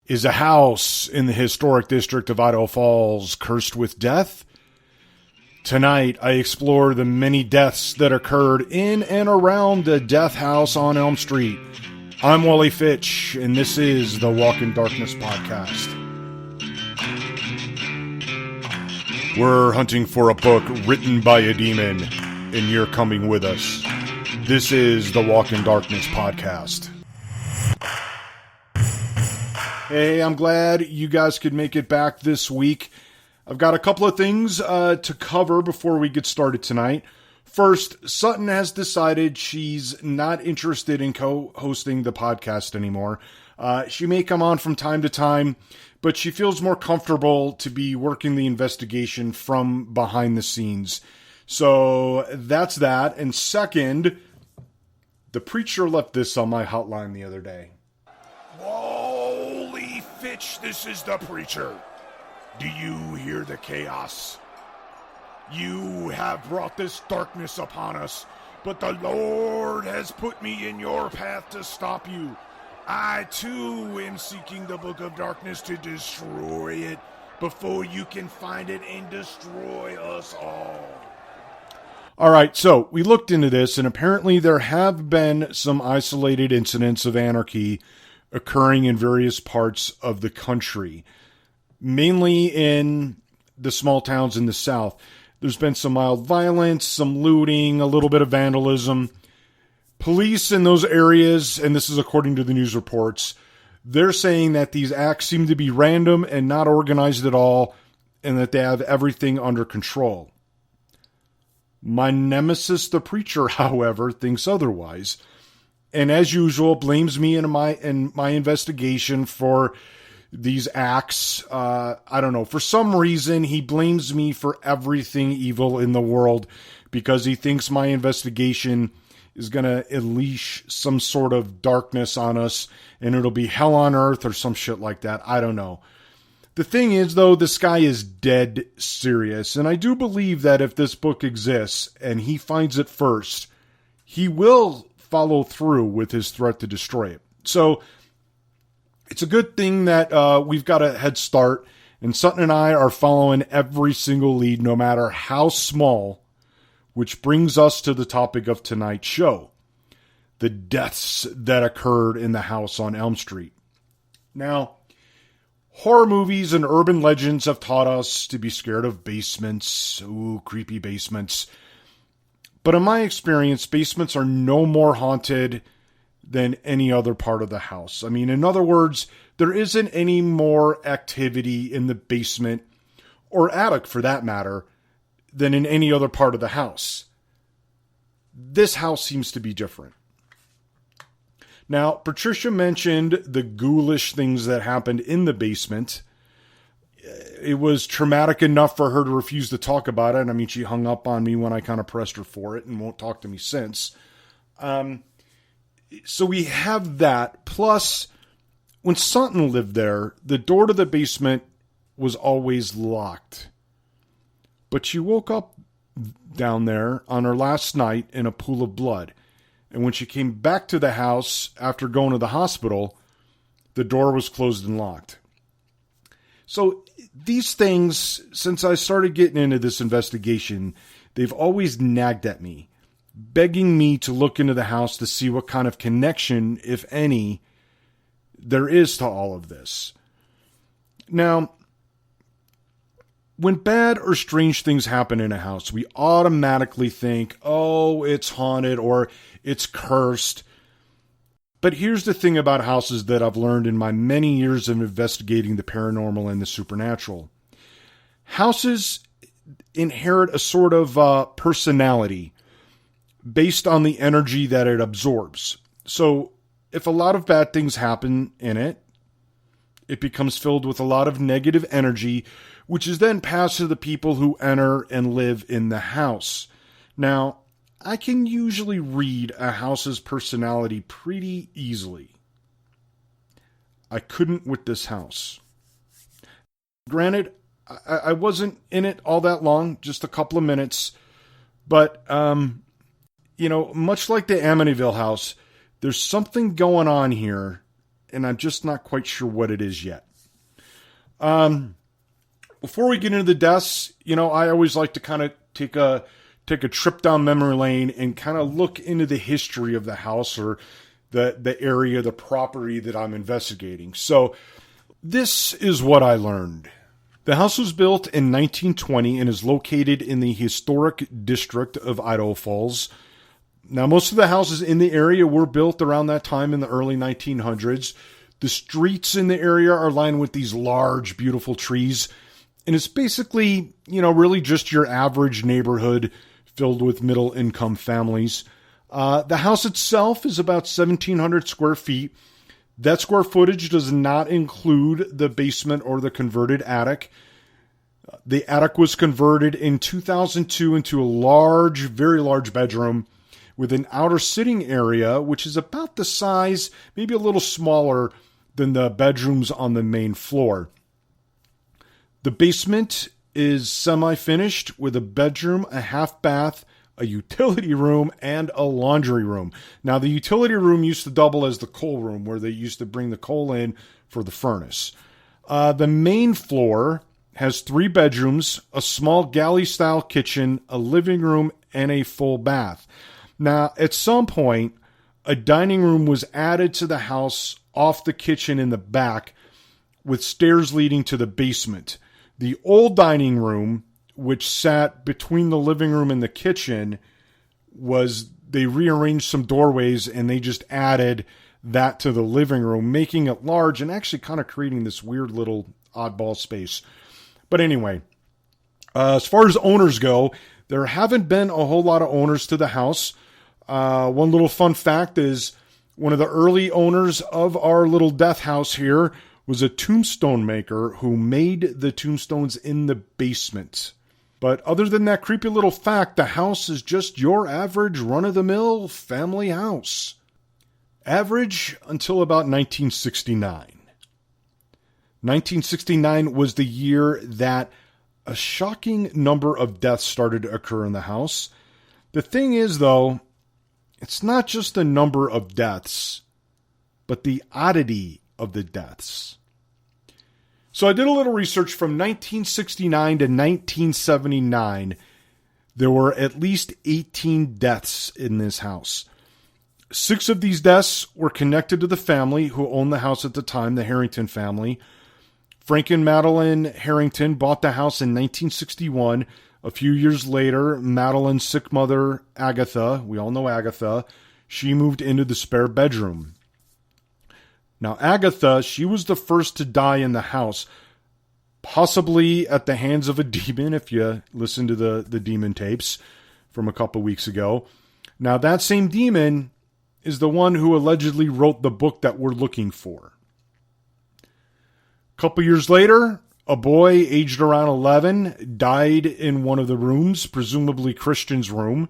Is a house in the historic district of Idaho Falls cursed with death? Tonight, I explore the many deaths that occurred in and around the death house on Elm Street. I'm Wally Fitch, and this is the Walk in Darkness podcast. We're hunting for a book written by a demon, and you're coming with us. This is the Walk in Darkness podcast. Hey, I'm glad you guys could make it back this week. I've got a couple of things to cover before we get started tonight. First, Sutton has decided she's not interested in co-hosting the podcast anymore. She may come on from time to time, but she feels more comfortable to be working the investigation from behind the scenes. So that's that. And second, the preacher left this on my hotline the other day. Wally Fitch, this is the preacher. Do you hear the chaos? You have brought this darkness upon us, but the Lord has put me in your path to stop you. I, too, am seeking the book of darkness to destroy it before you can find it and destroy us all. All right, so we looked into this, and apparently there have been some isolated incidents of anarchy occurring in various parts of the country, mainly in the small towns in the South. There's been some mild violence, some looting, a little bit of vandalism. Police in those areas, and this is according to the news reports, they're saying that these acts seem to be random and not organized at all, and that they have everything under control. My nemesis, the preacher, however, thinks otherwise, and as usual, blames me in my investigation for these acts. I don't know. For some reason, he blames me for everything evil in the world because he thinks my investigation is going to unleash some sort of darkness on us and it'll be hell on earth or some shit like that. I don't know. The thing is, though, this guy is dead serious. And I do believe that if this book exists and he finds it first, he will follow through with his threat to destroy it. So it's a good thing that we've got a head start, and Sutton and I are following every single lead, no matter how small, which brings us to the topic of tonight's show, the deaths that occurred in the house on Elm Street. Now, horror movies and urban legends have taught us to be scared of basements. Ooh, creepy basements. But in my experience, basements are no more haunted than any other part of the house. I mean, in other words, there isn't any more activity in the basement, or attic for that matter, than in any other part of the house. This house seems to be different. Now, Patricia mentioned the ghoulish things that happened in the basement. It was traumatic enough for her to refuse to talk about it. I mean, she hung up on me when I kind of pressed her for it and won't talk to me since. So we have that. Plus, when Sutton lived there, the door to the basement was always locked. But she woke up down there on her last night in a pool of blood. And when she came back to the house after going to the hospital, the door was closed and locked. So these things, since I started getting into this investigation, they've always nagged at me, begging me to look into the house to see what kind of connection, if any, there is to all of this. Now, when bad or strange things happen in a house, we automatically think, oh, it's haunted or it's cursed. But here's the thing about houses that I've learned in my many years of investigating the paranormal and the supernatural. Houses inherit a sort of personality based on the energy that it absorbs. So if a lot of bad things happen in it, it becomes filled with a lot of negative energy, which is then passed to the people who enter and live in the house. Now, I can usually read a house's personality pretty easily. I couldn't with this house. Granted, I wasn't in it all that long, just a couple of minutes, but, much like the Amityville house, there's something going on here and I'm just not quite sure what it is yet. Before we get into the deaths, I always like to kind of take a trip down memory lane and kind of look into the history of the house or the area, the property that I'm investigating. So this is what I learned. The house was built in 1920 and is located in the historic district of Idaho Falls. Now, most of the houses in the area were built around that time in the early 1900s. The streets in the area are lined with these large, beautiful trees. And it's basically, really just your average neighborhood filled with middle-income families. The house itself is about 1,700 square feet. That square footage does not include the basement or the converted attic. The attic was converted in 2002 into a large, very large bedroom with an outer sitting area, which is about the size, maybe a little smaller than the bedrooms on the main floor. The basement is semi-finished with a bedroom, a half bath, a utility room, and a laundry room. Now, the utility room used to double as the coal room, where they used to bring the coal in for the furnace. The main floor has 3 bedrooms, a small galley-style kitchen, a living room, and a full bath. Now, at some point, a dining room was added to the house off the kitchen in the back with stairs leading to the basement. The old dining room, which sat between the living room and the kitchen, they rearranged some doorways and they just added that to the living room, making it large and actually kind of creating this weird little oddball space. But anyway, as far as owners go, there haven't been a whole lot of owners to the house. One little fun fact is one of the early owners of our little death house here was a tombstone maker who made the tombstones in the basement. But other than that creepy little fact, the house is just your average run-of-the-mill family house. Average until about 1969. 1969 was the year that a shocking number of deaths started to occur in the house. The thing is, though, it's not just the number of deaths, but the oddity of the deaths. So I did a little research from 1969 to 1979. There were at least 18 deaths in this house. 6 of these deaths were connected to the family who owned the house at the time, the Harrington family. Frank and Madeline Harrington bought the house in 1961. A few years later, Madeline's sick mother, Agatha, we all know Agatha, she moved into the spare bedroom. Now, Agatha, she was the first to die in the house, possibly at the hands of a demon, if you listen to the demon tapes from a couple weeks ago. Now, that same demon is the one who allegedly wrote the book that we're looking for. A couple years later, a boy aged around 11 died in one of the rooms, presumably Christian's room.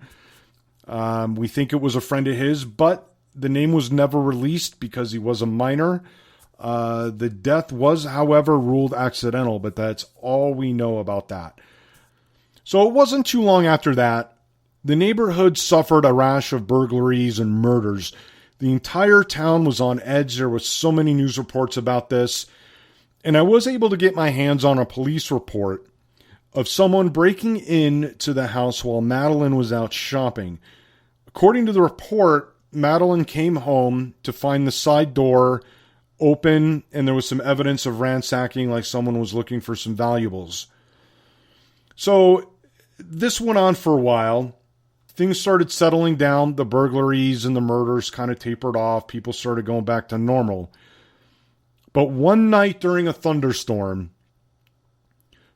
We think it was a friend of his, but the name was never released because he was a minor. The death was, however, ruled accidental, but that's all we know about that. So it wasn't too long after that, the neighborhood suffered a rash of burglaries and murders. The entire town was on edge. There was so many news reports about this. And I was able to get my hands on a police report of someone breaking into the house while Madeline was out shopping. According to the report, Madeline came home to find the side door open, and there was some evidence of ransacking, like someone was looking for some valuables. So this went on for a while. Things started settling down. The burglaries and the murders kind of tapered off. People started going back to normal. But one night during a thunderstorm,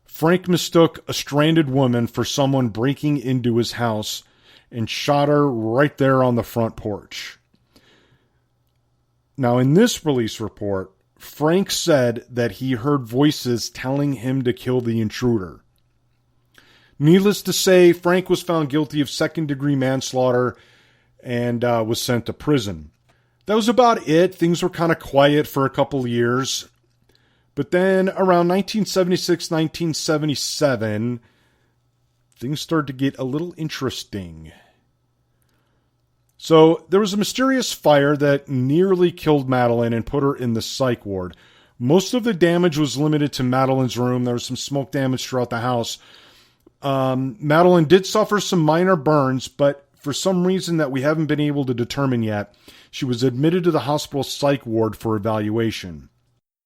Frank mistook a stranded woman for someone breaking into his house and shot her right there on the front porch. Now, in this police report, Frank said that he heard voices telling him to kill the intruder. Needless to say, Frank was found guilty of second-degree manslaughter and was sent to prison. That was about it. Things were kind of quiet for a couple of years. But then around 1976, 1977, things started to get a little interesting. So there was a mysterious fire that nearly killed Madeline and put her in the psych ward. Most of the damage was limited to Madeline's room. There was some smoke damage throughout the house. Madeline did suffer some minor burns, but for some reason that we haven't been able to determine yet, she was admitted to the hospital psych ward for evaluation.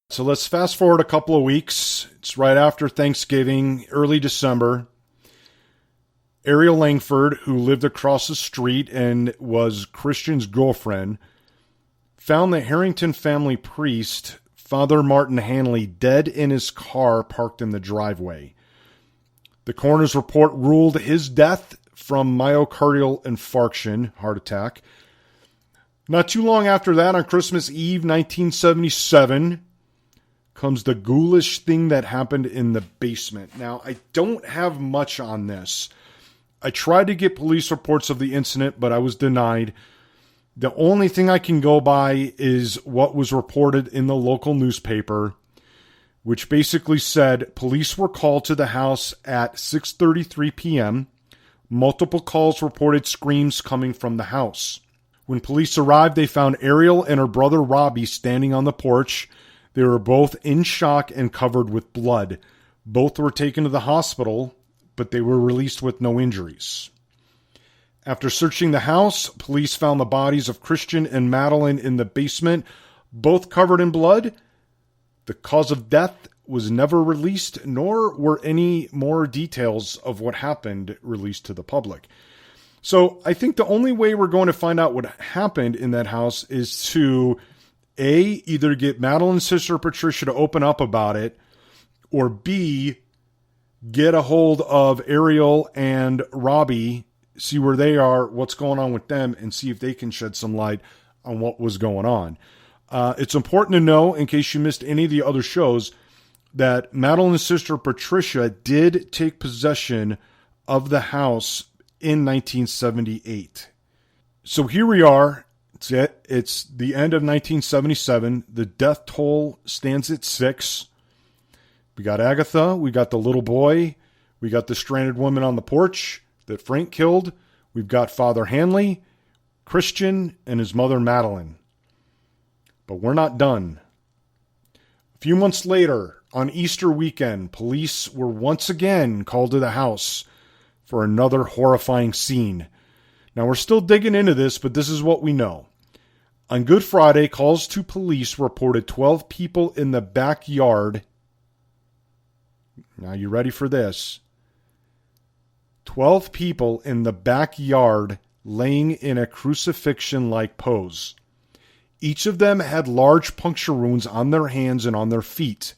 So let's fast forward a couple of weeks. It's right after Thanksgiving, early December. Ariel Langford, who lived across the street and was Christian's girlfriend, found the Harrington family priest, Father Martin Hanley, dead in his car parked in the driveway. The coroner's report ruled his death from myocardial infarction, heart attack. Not too long after that, on Christmas Eve, 1977, comes the ghoulish thing that happened in the basement. Now, I don't have much on this. I tried to get police reports of the incident, but I was denied. The only thing I can go by is what was reported in the local newspaper, which basically said police were called to the house at 6:33 p.m. Multiple calls reported screams coming from the house. When police arrived, they found Ariel and her brother Robbie standing on the porch. They were both in shock and covered with blood. Both were taken to the hospital, but they were released with no injuries. After searching the house, police found the bodies of Christian and Madeline in the basement, both covered in blood. The cause of death was never released, nor were any more details of what happened released to the public. So I think the only way we're going to find out what happened in that house is to, A, either get Madeline's sister Patricia to open up about it, or B, get a hold of Ariel and Robbie, see where they are, what's going on with them, and see if they can shed some light on what was going on. It's important to know, in case you missed any of the other shows, that Madeline's sister Patricia did take possession of the house in 1978. So here we are. It's the end of 1977. The death toll stands at 6. We got Agatha. We got the little boy. We got the stranded woman on the porch that Frank killed. We've got Father Hanley, Christian, and his mother Madeline. But we're not done. A few months later, on Easter weekend, police were once again called to the house for another horrifying scene. Now, we're still digging into this, but this is what we know. On Good Friday, calls to police reported 12 people in the backyard. Now, you ready for this? 12 people in the backyard laying in a crucifixion-like pose. Each of them had large puncture wounds on their hands and on their feet.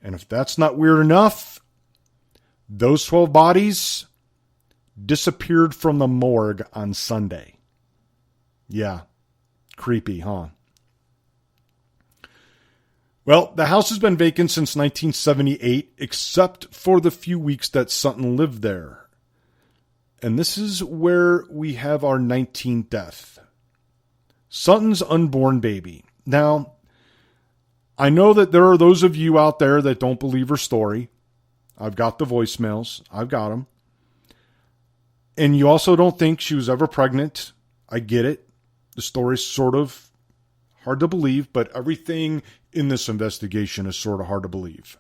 And if that's not weird enough, those 12 bodies disappeared from the morgue on Sunday. Yeah, creepy, huh? Well, the house has been vacant since 1978, except for the few weeks that Sutton lived there. And this is where we have our 19th death. Sutton's unborn baby. Now, I know that there are those of you out there that don't believe her story. I've got the voicemails. I've got them. And you also don't think she was ever pregnant. I get it. The story's sort of hard to believe, but everything in this investigation is sort of hard to believe.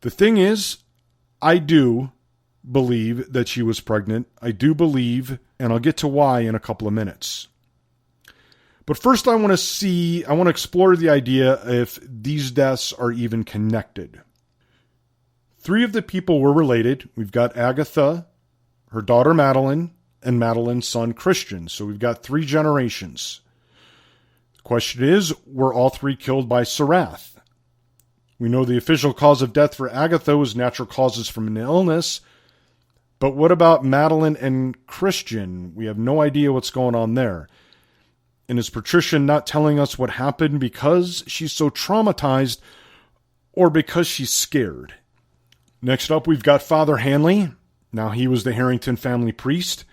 The thing is, I do believe that she was pregnant. I do believe, and I'll get to why in a couple of minutes. But first I want to explore the idea if these deaths are even connected. 3 of the people were related. We've got Agatha, her daughter Madeline, and Madeline's son Christian. So we've got 3 generations. The question is, were all 3 killed by Surath? We know the official cause of death for Agatha was natural causes from an illness. But what about Madeline and Christian? We have no idea what's going on there. And is Patricia not telling us what happened because she's so traumatized or because she's scared? Next up, we've got Father Hanley. Now, he was the Harrington family priest.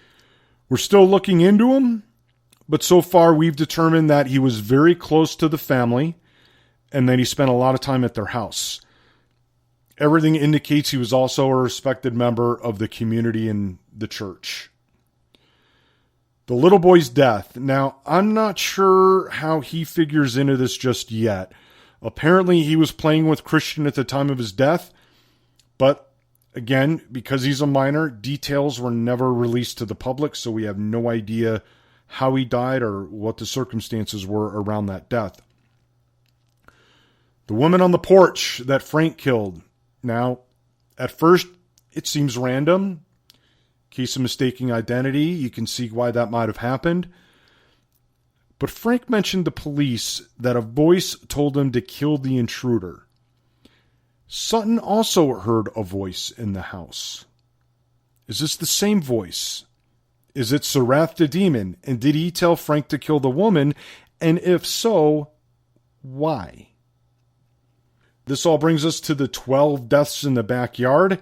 We're still looking into him, but so far we've determined that he was very close to the family and that he spent a lot of time at their house. Everything indicates he was also a respected member of the community and the church. The little boy's death. Now, I'm not sure how he figures into this just yet. Apparently, he was playing with Christian at the time of his death, but again, because he's a minor, details were never released to the public, so we have no idea how he died or what the circumstances were around that death. The woman on the porch that Frank killed. Now, at first, it seems random. Case of mistaking identity. You can see why that might have happened. But Frank mentioned to police that a voice told him to kill the intruder. Sutton also heard a voice in the house. Is this the same voice? Is it Surath the demon? And did he tell Frank to kill the woman? And if so, why? This all brings us to the 12 deaths in the backyard.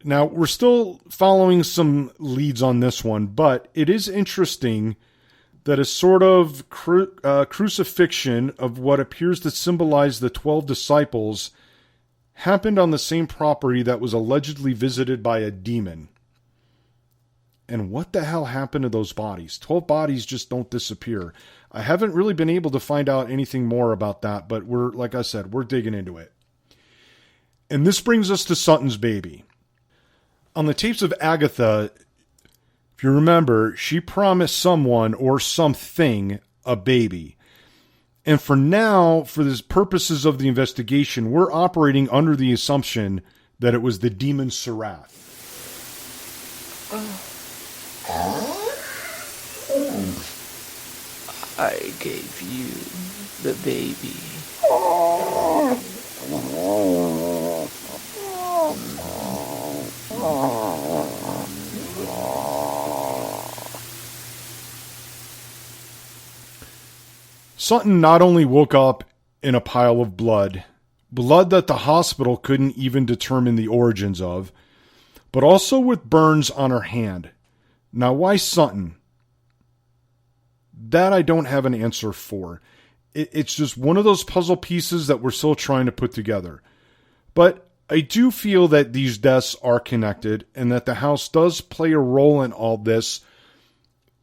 Now, we're still following some leads on this one, but it is interesting that a sort of crucifixion of what appears to symbolize the 12 disciples happened on the same property that was allegedly visited by a demon. And what the hell happened to those bodies? 12 bodies just don't disappear. I haven't really been able to find out anything more about that, but like I said, we're digging into it. And this brings us to Sutton's baby. On the tapes of Agatha, if you remember, she promised someone or something a baby. And for now, for the purposes of the investigation, we're operating under the assumption that it was the demon Surath. I gave you the baby. Sutton not only woke up in a pile of blood that the hospital couldn't even determine the origins of, but also with burns on her hand. Now, why Sutton? That I don't have an answer for. It's just one of those puzzle pieces that we're still trying to put together. But I do feel that these deaths are connected and that the house does play a role in all this,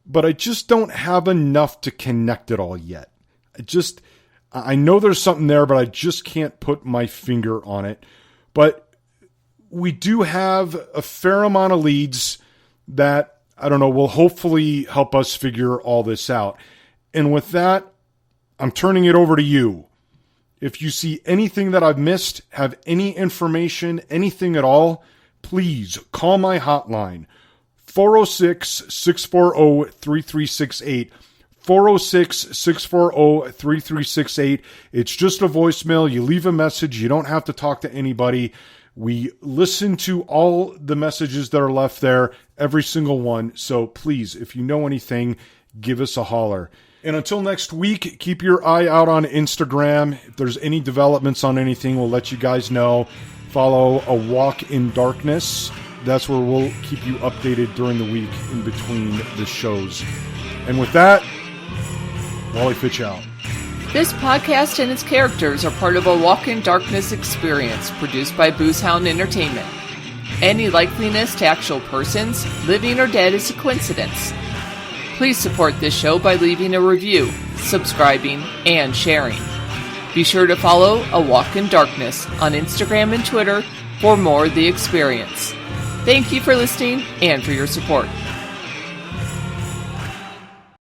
but I just don't have enough to connect it all yet. I know there's something there, but I just can't put my finger on it. But we do have a fair amount of leads that, I don't know, will hopefully help us figure all this out. And with that, I'm turning it over to you. If you see anything that I've missed, have any information, anything at all, please call my hotline, 406-640-3368. 406-640-3368. It's just a voicemail. You leave a message. You don't have to talk to anybody. We listen to all the messages that are left there, every single one. So please, if you know anything, give us a holler. And until next week, keep your eye out on Instagram. If there's any developments on anything, we'll let you guys know. Follow A Walk in Darkness. That's where we'll keep you updated during the week in between the shows. And with that, Wally Fitch out. This podcast and its characters are part of a Walk in Darkness experience produced by Boozehound Entertainment. Any likeliness to actual persons, living or dead, is a coincidence. Please support this show by leaving a review, subscribing, and sharing. Be sure to follow A Walk in Darkness on Instagram and Twitter for more of the experience. Thank you for listening and for your support.